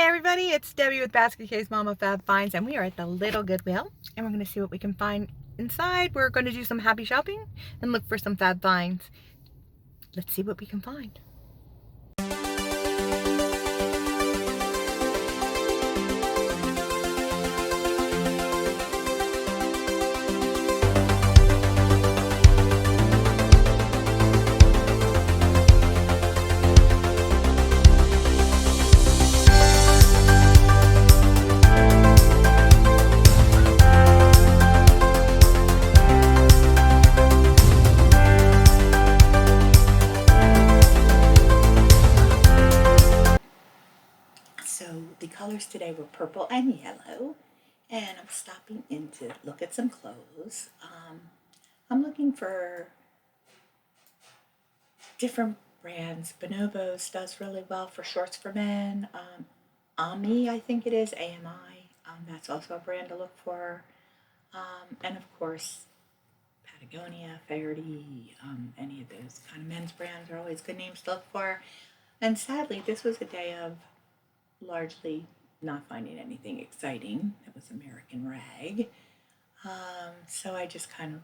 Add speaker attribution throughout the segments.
Speaker 1: everybody, it's Debbie with Basket Case Mama Fab Finds, and we are at the Little Goodwill, and we're going to see what we can find inside. We're going to do some happy shopping and look for some Fab Finds. Let's see what we can find. So the colors today were purple and yellow, and I'm stopping in to look at some clothes. I'm looking for different brands. Bonobos does really well for shorts for men. Ami, I think it is, AMI. That's also a brand to look for. And of course, Patagonia, Faherty, any of those kind of men's brands are always good names to look for. And sadly, this was a day of largely not finding anything exciting. It was American Rag. So I just kind of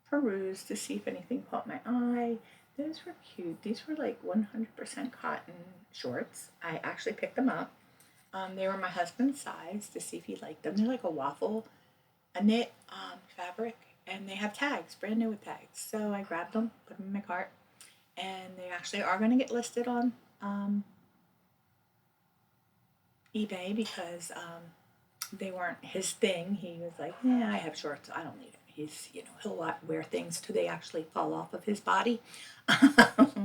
Speaker 1: perused to see if anything caught my eye. Those were cute. These were like 100% cotton shorts. I actually picked them up. They were my husband's size to see if he liked them. They're like a knit fabric, and they have tags, brand new with tags. So I grabbed them, put them in my cart, and they actually are going to get listed on eBay because they weren't his thing. He was like, yeah, I have shorts. I don't need it. He's, he'll wear things till they actually fall off of his body,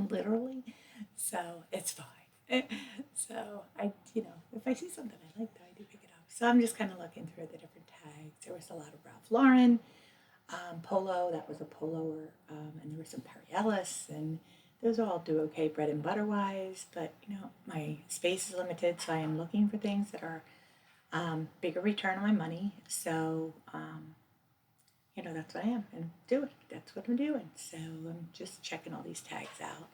Speaker 1: literally. So it's fine. So if I see something I like, I do pick it up. So I'm just kind of looking through the different tags. There was a lot of Ralph Lauren, polo. That was a polo, and there was some Perry Ellis, and those all do okay bread and butter wise. But my space is limited, so I am looking for things that are bigger return on my money. So that's what I am and doing. That's what I'm doing. So I'm just checking all these tags out.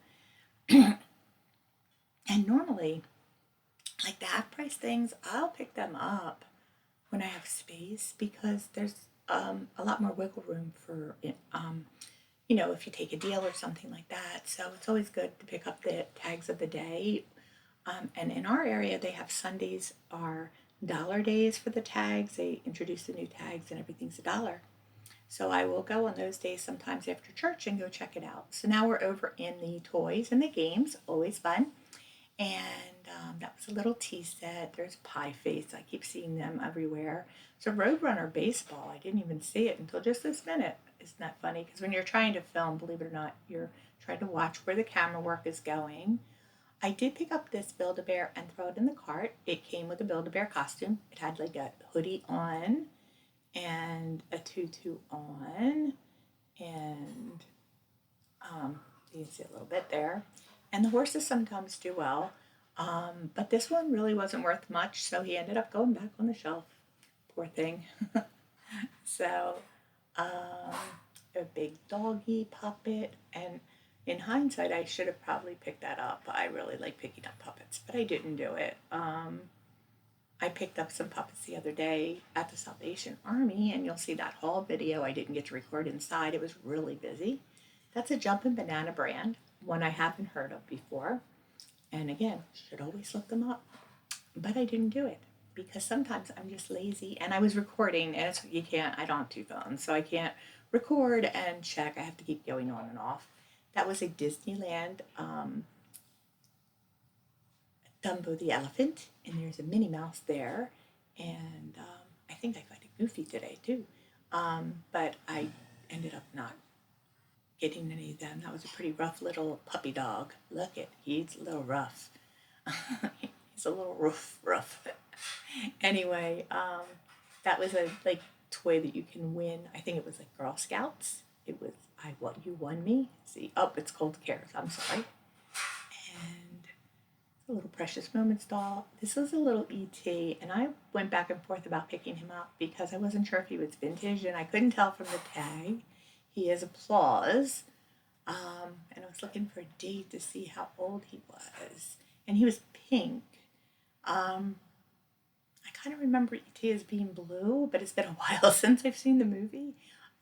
Speaker 1: And normally, like the half price things, I'll pick them up when I have space because there's a lot more wiggle room for if you take a deal or something like that. So it's always good to pick up the tags of the day. And in our area, they have Sundays are dollar days for the tags. They introduce the new tags and everything's $1. So I will go on those days sometimes after church and go check it out. So now we're over in the toys and the games, always fun. And that was a little tea set. There's Pie Face. I keep seeing them everywhere. It's a Roadrunner baseball. I didn't even see it until just this minute. Isn't that funny? Because when you're trying to film, believe it or not, you're trying to watch where the camera work is going. I did pick up this Build-A-Bear and throw it in the cart. It came with a Build-A-Bear costume. It had like a hoodie on and a tutu on. And you can see a little bit there. And the horses sometimes do well. But this one really wasn't worth much, so he ended up going back on the shelf. Poor thing. So, a big doggy puppet. And in hindsight, I should have probably picked that up. I really like picking up puppets, but I didn't do it. I picked up some puppets the other day at the Salvation Army, and you'll see that haul video. I didn't get to record inside. It was really busy. That's a Jumpin' Banana brand, one I haven't heard of before. And again, should always look them up. But I didn't do it because sometimes I'm just lazy. And I was recording, and I don't have two phones, so I can't record and check. I have to keep going on and off. That was a Disneyland Dumbo the elephant, and there's a Minnie Mouse there. And I think I find a Goofy today too. But I ended up not getting any of them. That was a pretty rough little puppy dog. Look at, he's a little rough. He's a little rough. Anyway, that was a toy that you can win. I think it was like Girl Scouts. It was You Won Me. See, it's Cold Cares. I'm sorry. And a little Precious Moments doll. This was a little E.T. and I went back and forth about picking him up because I wasn't sure if he was vintage, and I couldn't tell from the tag. He is Applause. And I was looking for a date to see how old he was. And he was pink. Um, I kind of remember E.T. as being blue, but it's been a while since I've seen the movie.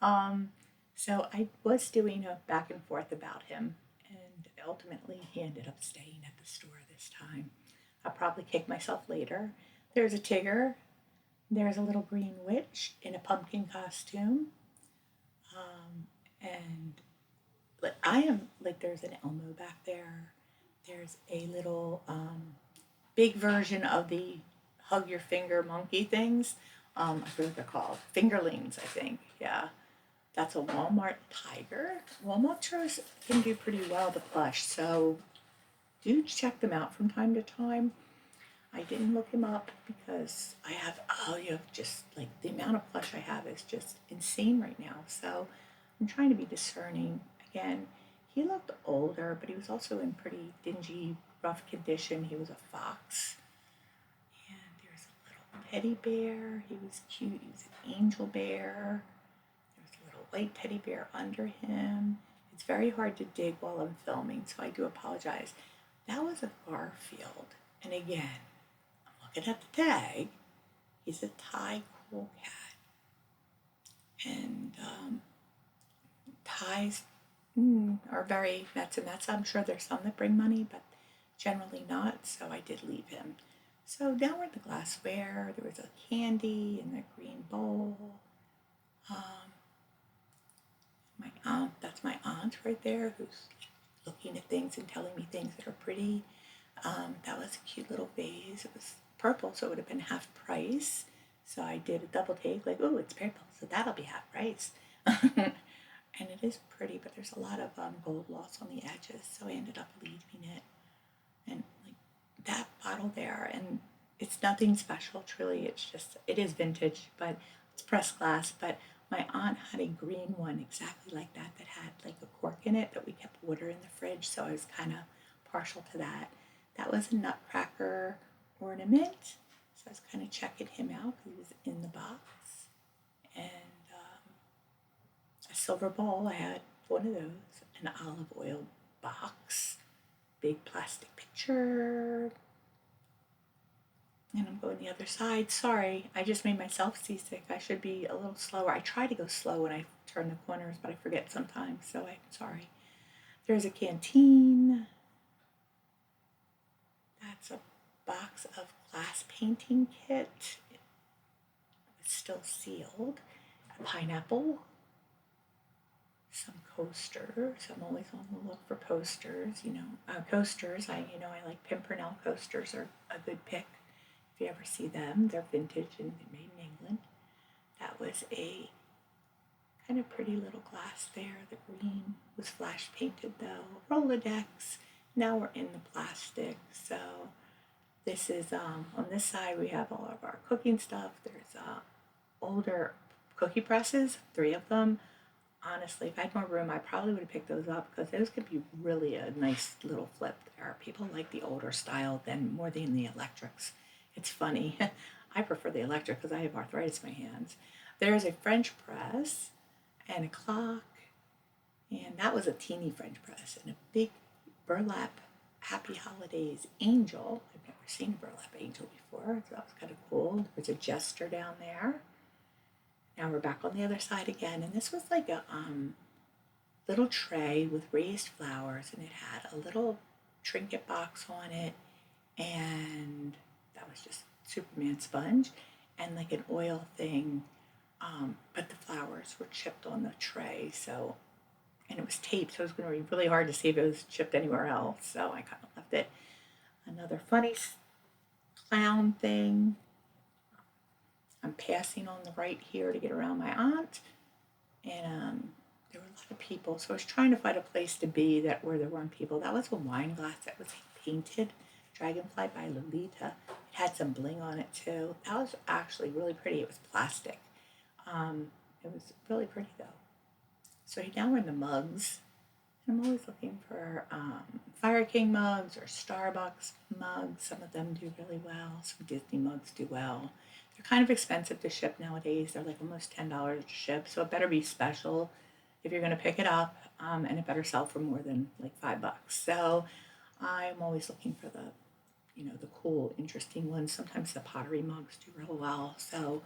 Speaker 1: Um, so I was doing a back and forth about him, and ultimately he ended up staying at the store this time. I'll probably kick myself later. There's a Tigger. There's a little green witch in a pumpkin costume. And like I am like there's an Elmo back there. There's a little big version of the hug your finger monkey things. I forget what they're called. Fingerlings, I think. Yeah. That's a Walmart tiger. Walmart stores can do pretty well the plush, so do check them out from time to time. I didn't look him up because I have, oh, you have just like the amount of plush I have is just insane right now. So I'm trying to be discerning. Again, he looked older, but he was also in pretty dingy, rough condition. He was a fox. And there's a little teddy bear. He was cute. He was an angel bear. There's a little white teddy bear under him. It's very hard to dig while I'm filming, so I do apologize. That was a Garfield. And again, looking at the tag, he's a Thai cool cat. And Thais are very Mets and Mets. I'm sure there's some that bring money, but generally not. So I did leave him. So down were the glassware. There was a candy in the green bowl. My aunt, that's my aunt right there, who's looking at things and telling me things that are pretty. That was a cute little vase. It was purple, so it would have been half price. So I did a double take, like, oh, it's purple, so that'll be half price. And it is pretty, but there's a lot of gold loss on the edges, so I ended up leaving it. And like that bottle there, and it's nothing special, truly. It's just, it is vintage, but it's pressed glass. But my aunt had a green one exactly like that that had like a cork in it that we kept water in the fridge, so I was kind of partial to that. That was a nutcracker ornament, so I was kind of checking him out because he was in the box. And a silver bowl, I had one of those, an olive oil box, big plastic pitcher, and I'm going the other side. Sorry, I just made myself seasick. I should be a little slower. I try to go slow when I turn the corners, but I forget sometimes, so I'm sorry. There's a canteen. That's a box of glass painting kit. It's still sealed. A pineapple. Some coasters. I'm always on the look for posters. Coasters. I like Pimpernel coasters are a good pick. If you ever see them, they're vintage and made in England. That was a kind of pretty little glass there. The green was flash painted though. Rolodex. Now we're in the plastic. So this is on this side we have all of our cooking stuff. There's older cookie presses, 3 of them. Honestly, if I had more room, I probably would have picked those up because those could be really a nice little flip there. People like the older style than more than the electrics. It's funny. I prefer the electric because I have arthritis in my hands. There's a French press and a clock, and that was a teeny French press and a big burlap Happy Holidays angel. I've never seen a burlap angel before, so that was kind of cool. There's a jester down there. Now we're back on the other side again, and this was like a little tray with raised flowers, and it had a little trinket box on it, and that was just Superman sponge, and like an oil thing, but the flowers were chipped on the tray, so, and it was taped, so it was going to be really hard to see if it was chipped anywhere else, so I kind of left it. Another funny clown thing. I'm passing on the right here to get around my aunt, and there were a lot of people, so I was trying to find a place to be that where there weren't people. That was a wine glass that was painted, Dragonfly by Lolita. It had some bling on it too. That was actually really pretty. It was plastic. It was really pretty though. So now we're in the mugs. I'm always looking for Fire King mugs or Starbucks mugs. Some of them do really well. Some Disney mugs do well. They're kind of expensive to ship nowadays. They're like almost $10 to ship, so it better be special if you're going to pick it up, and it better sell for more than like $5. So I'm always looking for the the cool, interesting ones. Sometimes the pottery mugs do real well. So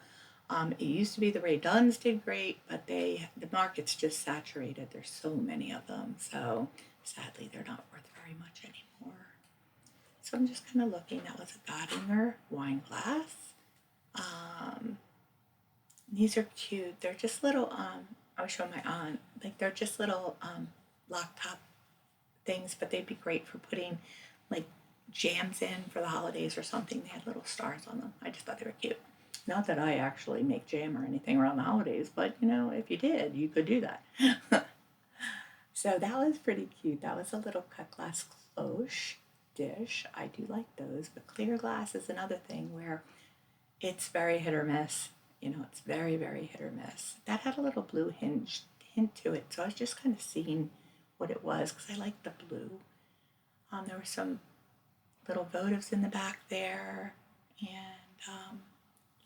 Speaker 1: it used to be the Ray Duns did great, but the market's just saturated. There's so many of them. So sadly, they're not worth very much anymore. So I'm just kind of looking. That was a Godinger wine glass. These are cute. They're just little, I was showing my aunt, like they're just little lock top things, but they'd be great for putting like jams in for the holidays or something. They had little stars on them. I just thought they were cute. Not that I actually make jam or anything around the holidays, but if you did, you could do that. So that was pretty cute. That was a little cut glass cloche dish. I do like those, but clear glass is another thing where it's very hit or miss. It's very, very hit or miss. That had a little blue hint to it, so I was just kind of seeing what it was because I like the blue. There were some little votives in the back there, and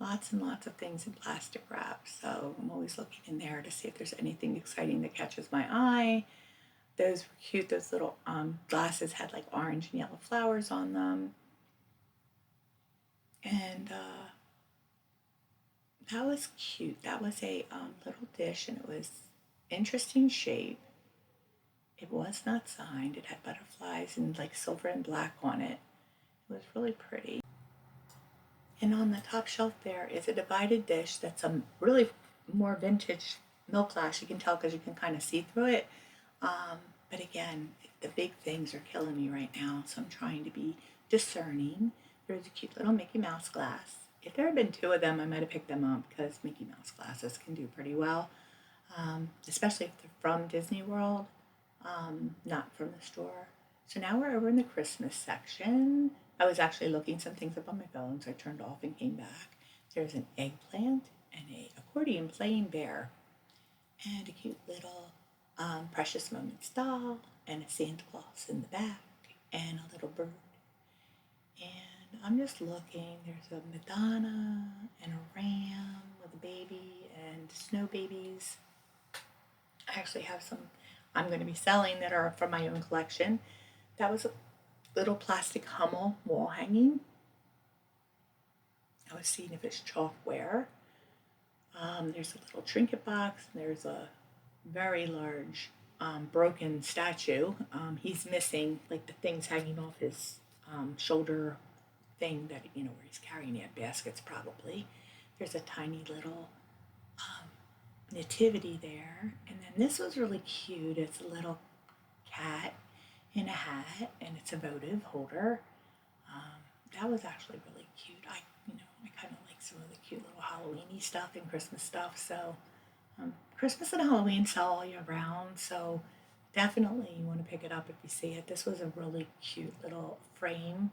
Speaker 1: lots and lots of things in plastic wrap. So I'm always looking in there to see if there's anything exciting that catches my eye. Those were cute. Those little glasses had like orange and yellow flowers on them. And that was cute. That was a little dish, and it was interesting shape. It was not signed. It had butterflies and like silver and black on it. It was really pretty. And on the top shelf there is a divided dish that's a really more vintage milk glass. You can tell because you can kind of see through it. But again, the big things are killing me right now, so I'm trying to be discerning. There's a cute little Mickey Mouse glass. If there had been two of them, I might have picked them up because Mickey Mouse glasses can do pretty well, especially if they're from Disney World, not from the store. So now we're over in the Christmas section. I was actually looking some things up on my phone, so I turned off and came back. There's an eggplant and a accordion playing bear and a cute little Precious Moments doll and a Santa Claus in the back and a little bird. And I'm just looking. There's a Madonna and a ram with a baby and snow babies. I actually have some I'm going to be selling that are from my own collection. That was a little plastic Hummel wall hanging. I was seeing if it's chalkware. There's a little trinket box. There's a very large broken statue. He's missing like the things hanging off his shoulder thing that where he's carrying it, baskets probably. There's a tiny little nativity there, and then this was really cute. It's a little cat in a hat, and it's a votive holder. That was actually really cute. I kind of like some of the cute little Halloweeny stuff and Christmas stuff. So Christmas and Halloween sell all year round, so definitely you want to pick it up if you see it. This was a really cute little frame.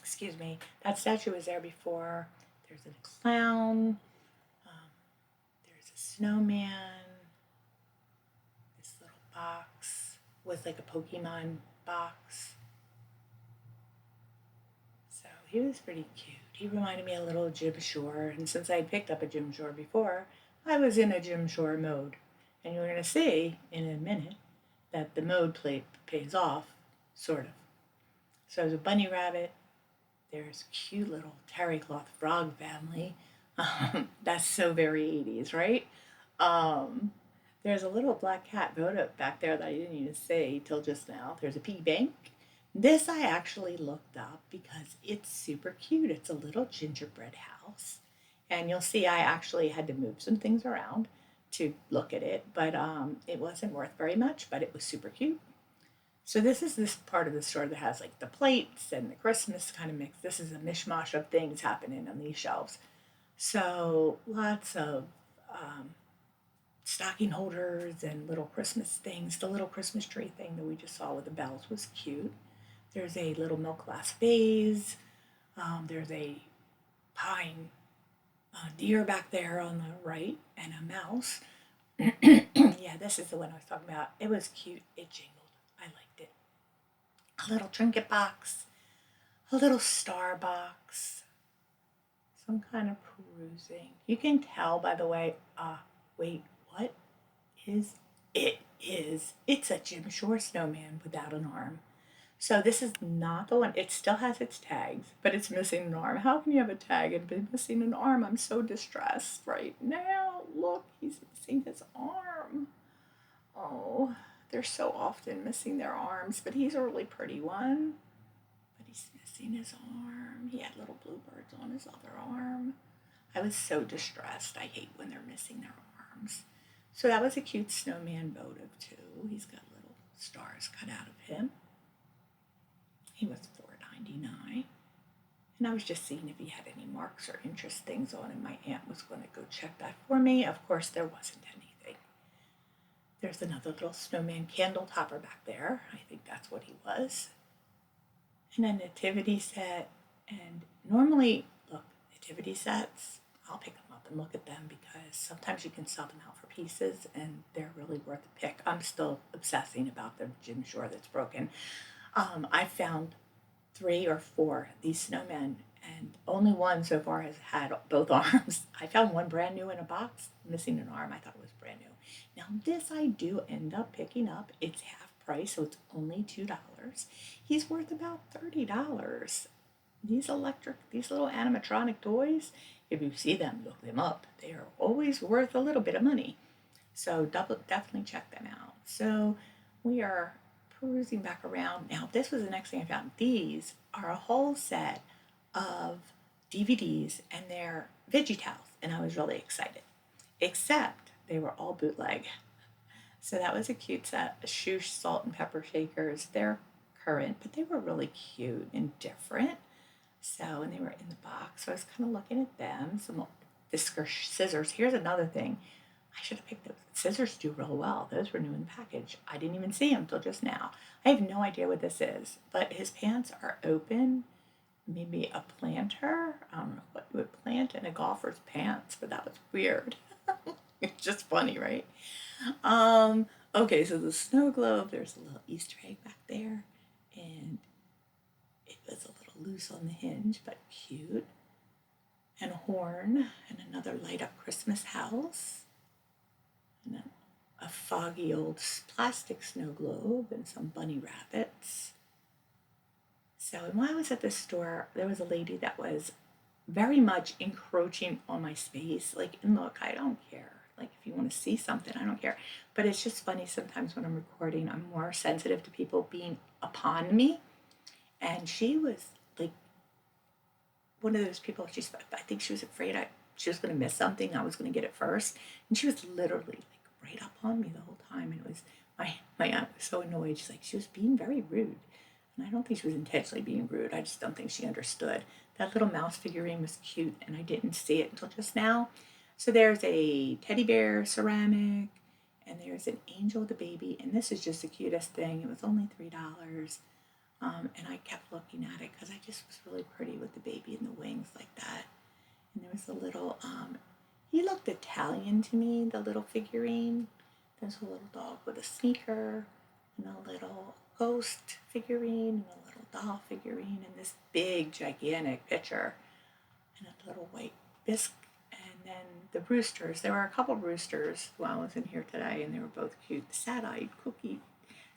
Speaker 1: Excuse me. That statue was there before. There's a clown. There's a snowman. This little box with like a Pokemon box. So he was pretty cute. He reminded me a little of Jim Shore, and since I had picked up a Jim Shore before, I was in a Jim Shore mode. And you're going to see in a minute that the mode pays off, sort of. So there's a bunny rabbit. There's a cute little terry cloth frog family. That's so very 80s, right? There's a little black cat votive back there that I didn't even see till just now. There's a piggy bank. This I actually looked up because it's super cute. It's a little gingerbread house. And you'll see I actually had to move some things around to look at it, but it wasn't worth very much, but it was super cute. So this is this part of the store that has like the plates and the Christmas kind of mix. This is a mishmash of things happening on these shelves. So lots of stocking holders and little Christmas things. The little Christmas tree thing that we just saw with the bells was cute. There's a little milk glass vase. There's a pine deer back there on the right and a mouse. Yeah, this is the one I was talking about. It was cute. It jingled. I liked it. A little trinket box. A little star box. Some kind of perusing. You can tell, by the way, wait, what is it? It's a Jim Shore snowman without an arm. So this is not the one. It still has its tags, but it's missing an arm. How can you have a tag and be missing an arm? I'm so distressed right now. Look, he's missing his arm. Oh, they're so often missing their arms, but he's a really pretty one. But he's missing his arm. He had little bluebirds on his other arm. I was so distressed. I hate when they're missing their arms. So that was a cute snowman votive too. He's got little stars cut out of him. He was $4.99. And I was just seeing if he had any marks or interest things on him. My aunt was going to go check that for me. Of course, there wasn't anything. There's another little snowman candle topper back there. I think that's what he was. And a nativity set. And normally, look, nativity sets, I'll pick them up and look at them because sometimes you can sell them out for pieces and they're really worth a pick. I'm still obsessing about the gym shore that's broken. I found 3 or 4 these snowmen, and only one so far has had both arms. I found one brand new in a box, missing an arm. I thought it was brand new. Now this I do end up picking up. It's half price, so it's only $2. He's worth about $30. These little animatronic toys, if you see them, look them up. They are always worth a little bit of money. So definitely check them out. So we are perusing back around. Now, this was the next thing I found. These are a whole set of DVDs and they're VeggieTales, and I was really excited. Except they were all bootleg. So that was a cute set. Shoe salt and pepper shakers. They're current, but they were really cute and different. So, and they were in the box. So I was kind of looking at them. Some Fisker scissors. Here's another thing. I should have picked those. Scissors do real well. Those were new in the package. I didn't even see them until just now. I have no idea what this is, but his pants are open. Maybe a planter. I don't know what you would plant in a golfer's pants, but that was weird. It's just funny, right? Okay, so the snow globe, there's a little Easter egg back there, and it was a little loose on the hinge, but cute. And a horn, and another light up Christmas house, and a foggy old plastic snow globe, and some bunny rabbits. So, and while I was at the store, there was a lady that was very much encroaching on my space. Like, and look, I don't care. Like, if you want to see something, I don't care. But it's just funny sometimes when I'm recording, I'm more sensitive to people being upon me. And she was like one of those people, I think she was afraid she was going to miss something. I was going to get it first. And she was literally like right up on me the whole time. And it was, my aunt was so annoyed. She's like, she was being very rude. And I don't think she was intentionally being rude. I just don't think she understood. That little mouse figurine was cute, and I didn't see it until just now. So there's a teddy bear ceramic, and there's an angel with a baby, and this is just the cutest thing. It was only $3, and I kept looking at it because I just was really pretty with the baby and the wings like that. And there was a little, he looked Italian to me, the little figurine. There's a little dog with a sneaker, and a little ghost figurine, and a little doll figurine, and this big, gigantic pitcher, and a little white bisque. And then the roosters. There were a couple roosters while I was in here today, and they were both cute. The sad-eyed cookie.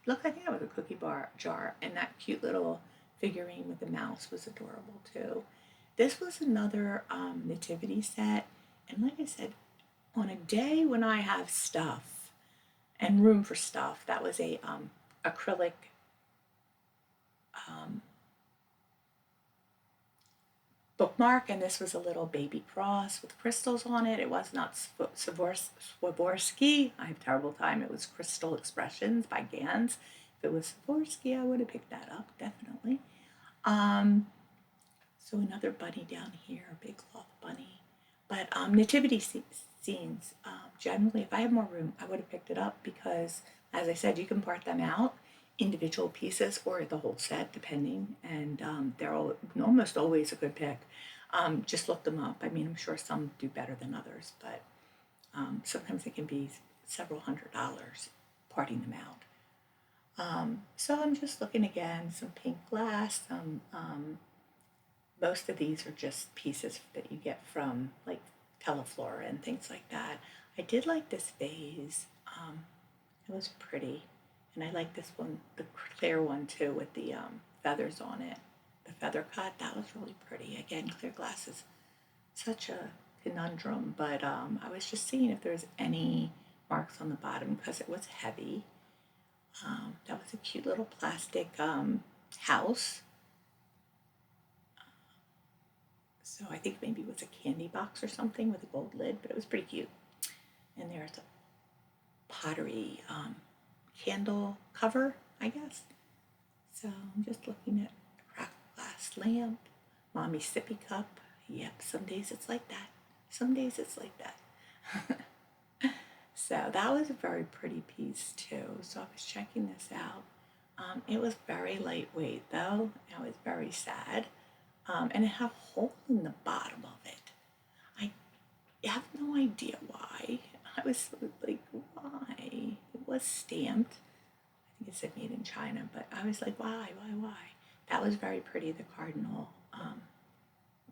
Speaker 1: Looked like that was a cookie jar, and that cute little figurine with the mouse was adorable too. This was another nativity set, and like I said, on a day when I have stuff and room for stuff, that was a acrylic bookmark, and this was a little baby cross with crystals on it. It was not Swarovski. I have a terrible time. It was Crystal Expressions by Gans. If it was Swarovski, I would have picked that up, definitely. So another bunny down here, a big cloth bunny. But nativity scenes, generally, if I had more room, I would have picked it up because, as I said, you can part them out, individual pieces or the whole set, depending, and they're almost always a good pick. Just look them up. I mean, I'm sure some do better than others, but sometimes it can be several $100s parting them out. So I'm just looking again, some pink glass, most of these are just pieces that you get from like Teleflora and things like that. I did like this vase. It was pretty. And I like this one, the clear one too, with the feathers on it. The feather cut, that was really pretty. Again, clear glass is such a conundrum, but I was just seeing if there's any marks on the bottom because it was heavy. That was a cute little plastic house. So I think maybe it was a candy box or something with a gold lid, but it was pretty cute. And there's a pottery candle cover, I guess. So I'm just looking at a cracked glass lamp, mommy's sippy cup. Yep, some days it's like that. Some days it's like that. So that was a very pretty piece too. So I was checking this out. It was very lightweight though. I was very sad. And it had a hole in the bottom of it. I have no idea why. I was like, why? It was stamped. I think it said made in China, but I was like, why? That was very pretty, the cardinal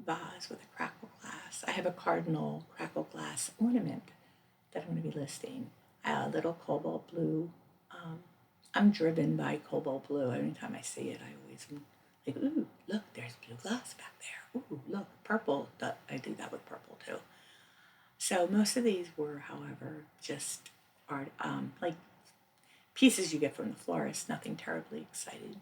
Speaker 1: vase with a crackle glass. I have a cardinal crackle glass ornament that I'm going to be listing. A little cobalt blue. I'm driven by cobalt blue. Anytime I see it, I always am like, ooh, look, there's blue glass back there. Ooh, look, purple. I do that with purple too. So most of these were, however, just art, like pieces you get from the florist, nothing terribly exciting.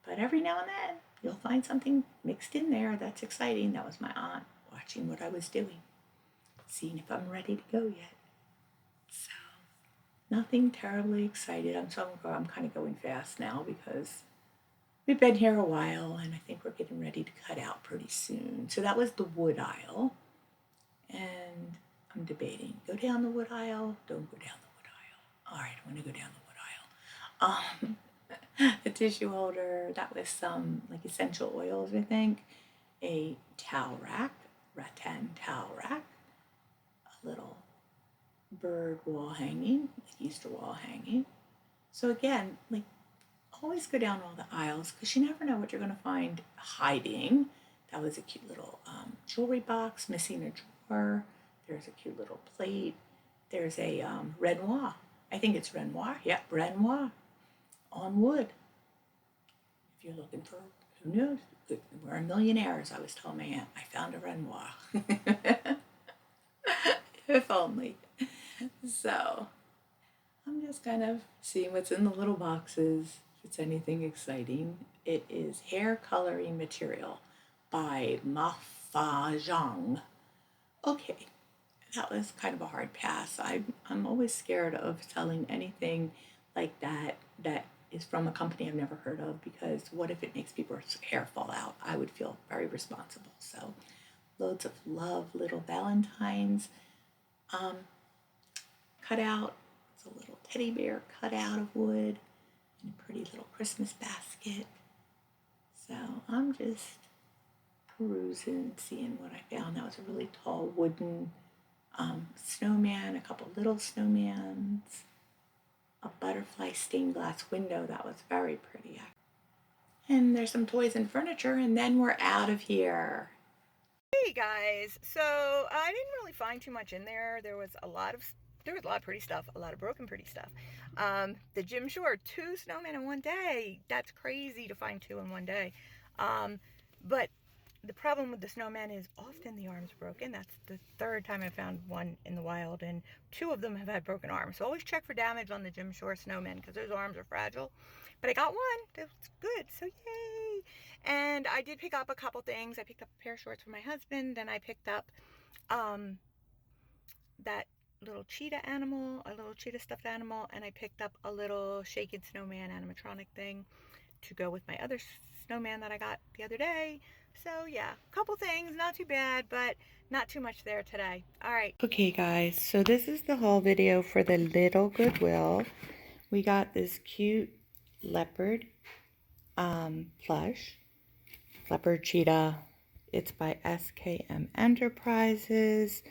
Speaker 1: But every now and then, you'll find something mixed in there that's exciting. That was my aunt watching what I was doing, seeing if I'm ready to go yet. So nothing terribly excited. I'm kind of going fast now because we've been here a while and I think we're getting ready to cut out pretty soon. So that was the wood aisle. And I'm debating, go down the wood aisle, don't go down the wood aisle. All right, I'm going to go down the wood aisle. A tissue holder, that was some like essential oils, I think. A towel rack, rattan towel rack. A little bird wall hanging, like Easter wall hanging. So again, like always go down all the aisles because you never know what you're going to find hiding. That was a cute little jewelry box missing a drawer. There's a cute little plate. There's a Renoir. I think it's Renoir. Yep, Renoir on wood. If you're looking for, who knows? We're millionaires. I was telling my aunt, I found a Renoir. If only. So I'm just kind of seeing what's in the little boxes, if it's anything exciting. It is hair coloring material by Ma Fa Zhang. Okay, that was kind of a hard pass. I'm always scared of selling anything like that is from a company I've never heard of because what if it makes people's hair fall out? I would feel very responsible. So loads of love, little valentines cut out. It's a little teddy bear cut out of wood in a pretty little Christmas basket. So I'm just perusing, seeing what I found. That was a really tall wooden snowman, a couple little snowmans, a butterfly stained glass window that was very pretty. And there's some toys and furniture, and then we're out of here. Hey guys, so I didn't really find too much in there. There was a lot of pretty stuff, a lot of broken pretty stuff. The Jim Shore, 2 snowmen in one day. That's crazy to find 2 in one day. But the problem with the snowman is often the arm's broken. That's the 3rd time I found one in the wild, and 2 of them have had broken arms. So always check for damage on the Jim Shore snowmen because those arms are fragile. But I got one. That's good. So yay! And I did pick up a couple things. I picked up a pair of shorts for my husband, and I picked up that little cheetah animal, a little cheetah stuffed animal, and I picked up a little shaken snowman animatronic thing to go with my other snowman that I got the other day. So yeah, a couple things, not too bad, but not too much there today. All right. Okay guys, so this is the haul video for the little Goodwill. We got this cute leopard plush, leopard cheetah. It's by SKM Enterprises.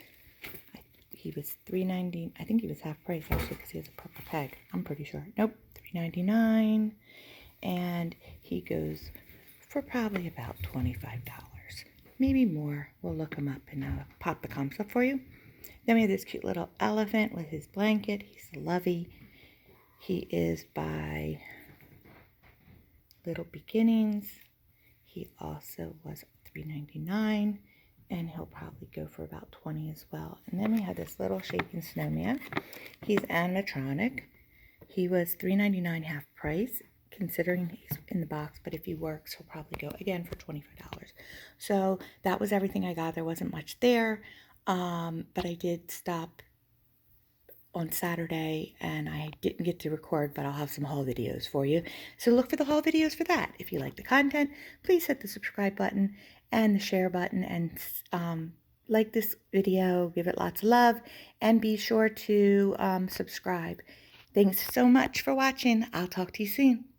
Speaker 1: He was $3.90. I think he was half price actually because he has a purple peg. I'm pretty sure. Nope, $3.99. And he goes for probably about $25. Maybe more. We'll look him up and pop the comps up for you. Then we have this cute little elephant with his blanket. He's a lovey. He is by Little Beginnings. He also was $3.99, and he'll probably go for about $20 as well. And then we have this little shaking snowman. He's animatronic. He was $3.99 half price, considering he's in the box, but if he works, he'll probably go again for $25. So that was everything I got. There wasn't much there, but I did stop on Saturday, and I didn't get to record, but I'll have some haul videos for you. So look for the haul videos for that. If you like the content, please hit the subscribe button and the share button, and like this video, give it lots of love, and be sure to subscribe. Thanks so much for watching. I'll talk to you soon.